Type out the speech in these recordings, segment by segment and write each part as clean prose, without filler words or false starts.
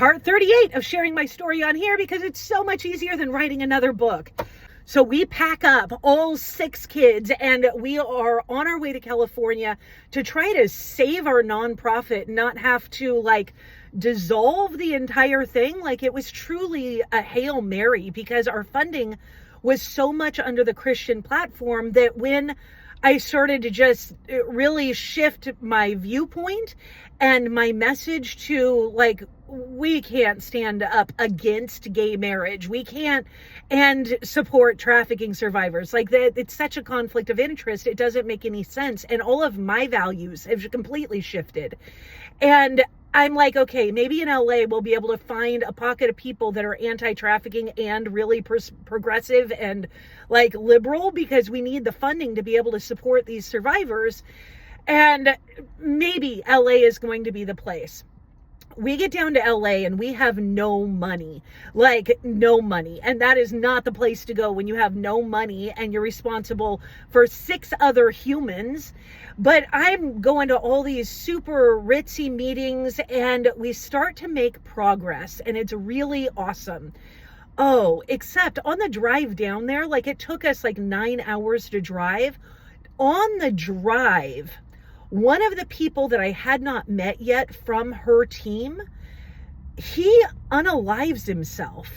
Part 38 of sharing my story on here because it's so much easier than writing another book. So we pack up all 6 kids and we are on our way to California to try to save our nonprofit, not have to dissolve the entire thing. It was truly a Hail Mary because our funding was so much under the Christian platform that when I started to just really shift my viewpoint and my message to we can't stand up against gay marriage. We can't and support trafficking survivors. That, it's such a conflict of interest. It doesn't make any sense. And all of my values have completely shifted. And I'm okay, maybe in LA we'll be able to find a pocket of people that are anti-trafficking and really progressive and liberal, because we need the funding to be able to support these survivors. And maybe LA is going to be the place. We get down to LA and we have no money, no money. And that is not the place to go when you have no money and you're responsible for 6 other humans. But I'm going to all these super ritzy meetings and we start to make progress and it's really awesome. Oh, except on the drive down there, it took us 9 hours to drive. On the drive, one of the people that I had not met yet from her team, he unalives himself.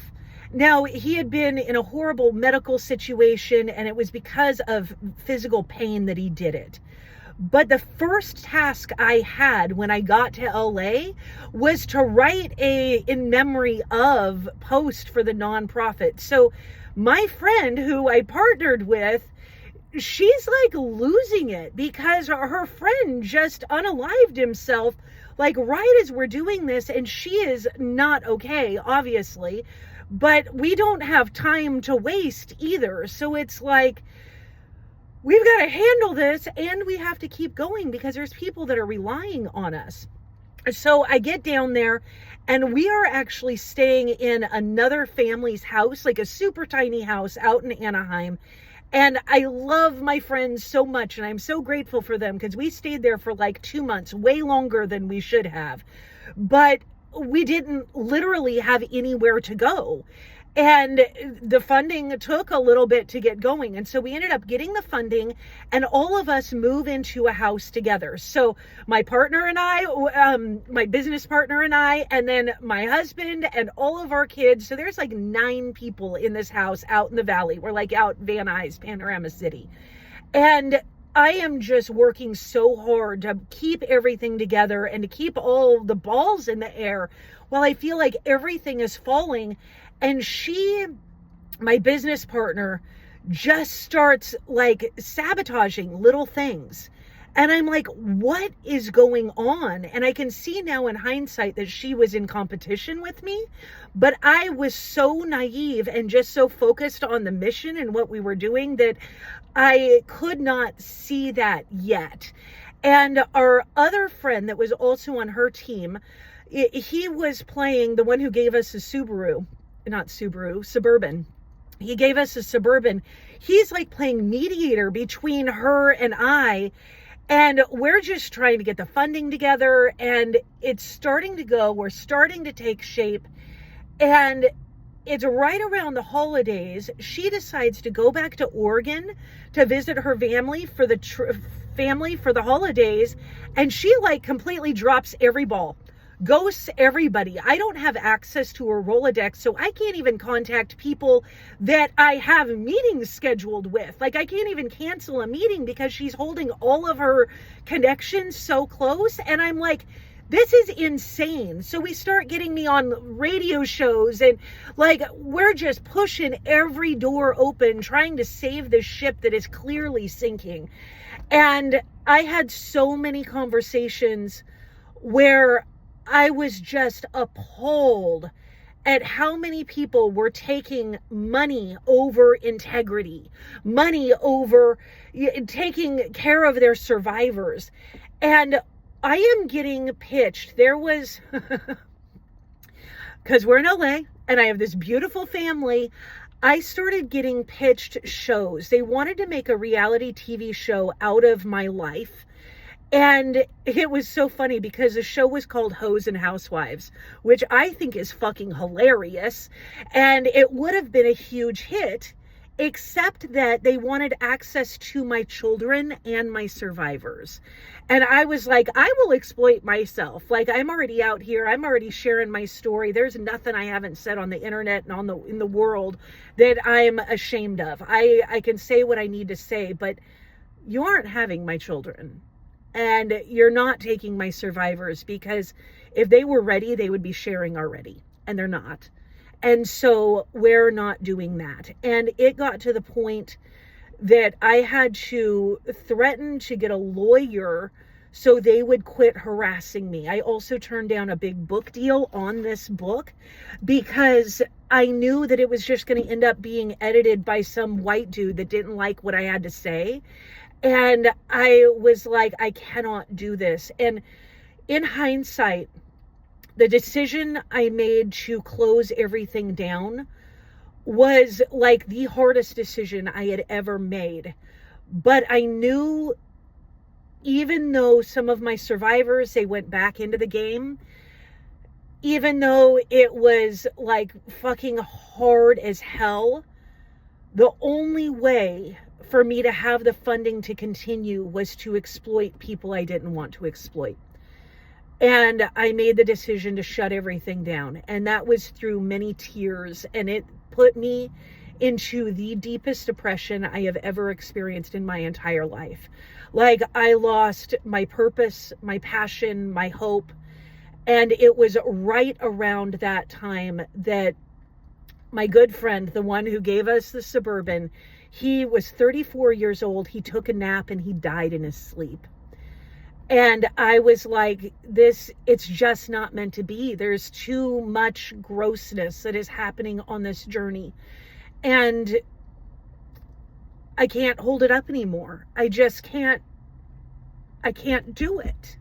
Now, he had been in a horrible medical situation and it was because of physical pain that he did it. But the first task I had when I got to LA was to write a in memory of post for the nonprofit. So my friend who I partnered with, she's losing it because her friend just unalived himself right as we're doing this, and she is not okay, obviously, but we don't have time to waste either. So it's we've got to handle this and we have to keep going because there's people that are relying on us. So I get down there and we are actually staying in another family's house, a super tiny house out in Anaheim. And I love my friends so much and I'm so grateful for them because we stayed there for 2 months, way longer than we should have. But we didn't literally have anywhere to go. And the funding took a little bit to get going. And so we ended up getting the funding and all of us move into a house together. So my partner and I, my business partner and I, and then my husband and all of our kids. So there's 9 people in this house out in the valley. We're out Van Nuys, Panorama City. And I am just working so hard to keep everything together and to keep all the balls in the air while I feel everything is falling. And she, my business partner, just starts sabotaging little things. And I'm what is going on? And I can see now in hindsight that she was in competition with me, but I was so naive and just so focused on the mission and what we were doing that I could not see that yet. And our other friend that was also on her team, he was playing the one who gave us a Suburban. He gave us a Suburban. He's playing mediator between her and I. And we're just trying to get the funding together and it's starting to go. We're starting to take shape. And it's right around the holidays. She decides to go back to Oregon to visit her family for the holidays. And she completely drops every ball. Ghosts everybody. I don't have access to her Rolodex, so I can't even contact people that I have meetings scheduled with. I can't even cancel a meeting because she's holding all of her connections so close. And I'm this is insane. So we start getting me on radio shows and we're just pushing every door open, trying to save this ship that is clearly sinking. And I had so many conversations where I was just appalled at how many people were taking money over integrity, money over taking care of their survivors. And I am getting pitched. There was, because we're in LA and I have this beautiful family, I started getting pitched shows. They wanted to make a reality TV show out of my life. And it was so funny because the show was called Hoes and Housewives, which I think is fucking hilarious. And it would have been a huge hit, except that they wanted access to my children and my survivors. And I was like, I will exploit myself. Like, I'm already out here. I'm already sharing my story. There's nothing I haven't said on the internet and in the world that I'm ashamed of. I can say what I need to say, but you aren't having my children. And you're not taking my survivors, because if they were ready, they would be sharing already. And they're not. And so we're not doing that. And it got to the point that I had to threaten to get a lawyer so they would quit harassing me. I also turned down a big book deal on this book because I knew that it was just going to end up being edited by some white dude that didn't like what I had to say. And I was like, I cannot do this. And in hindsight, the decision I made to close everything down was like the hardest decision I had ever made. But I knew, even though some of my survivors, they went back into the game, even though it was like fucking hard as hell, the only way for me to have the funding to continue was to exploit people I didn't want to exploit. And I made the decision to shut everything down. And that was through many tears. And it put me into the deepest depression I have ever experienced in my entire life. Like, I lost my purpose, my passion, my hope. And it was right around that time that my good friend, the one who gave us the Suburban, he was 34 years old. He took a nap and he died in his sleep. And I was like, it's just not meant to be. There's too much grossness that is happening on this journey. And I can't hold it up anymore. I can't do it.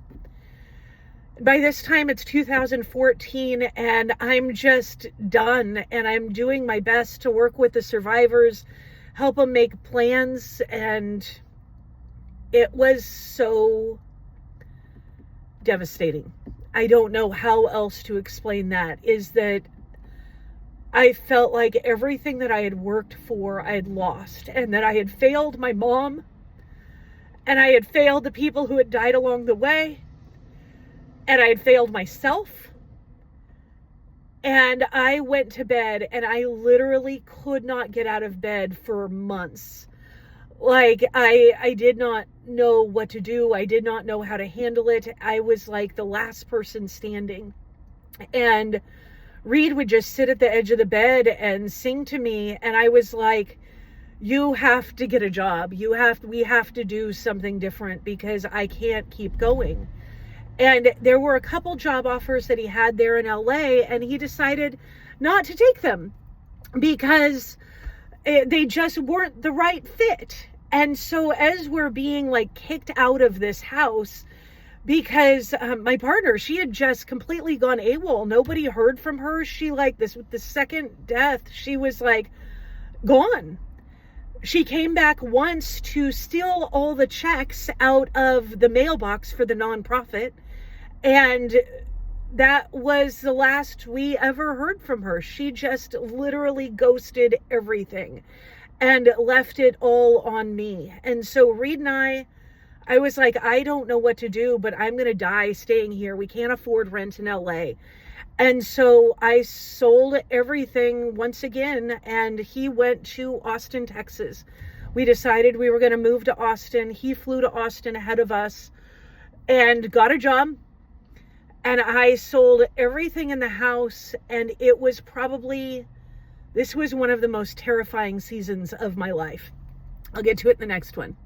By this time, it's 2014, and I'm just done. And I'm doing my best to work with the survivors, help them make plans. And it was so devastating. I don't know how else to explain that, is that I felt like everything that I had worked for, I had lost, and that I had failed my mom, and I had failed the people who had died along the way, and I had failed myself. And I went to bed, and I literally could not get out of bed for months. Like, I did not know what to do. I did not know how to handle it. I was like the last person standing. And Reed would just sit at the edge of the bed and sing to me. And I was like, you have to get a job. We have to do something different, because I can't keep going. And there were a couple job offers that he had there in LA, and he decided not to take them because they just weren't the right fit. And so as we're being like kicked out of this house, because my partner, she had just completely gone AWOL. Nobody heard from her. She, like, this with the second death, she was like gone. She came back once to steal all the checks out of the mailbox for the nonprofit. And that was the last we ever heard from her. She just literally ghosted everything and left it all on me. And so Reed and I was like, I don't know what to do, but I'm going to die staying here. We can't afford rent in LA. And so I sold everything once again, and he went to Austin, Texas. We decided we were going to move to Austin. He flew to Austin ahead of us and got a job. And I sold everything in the house, and it was this was one of the most terrifying seasons of my life. I'll get to it in the next one.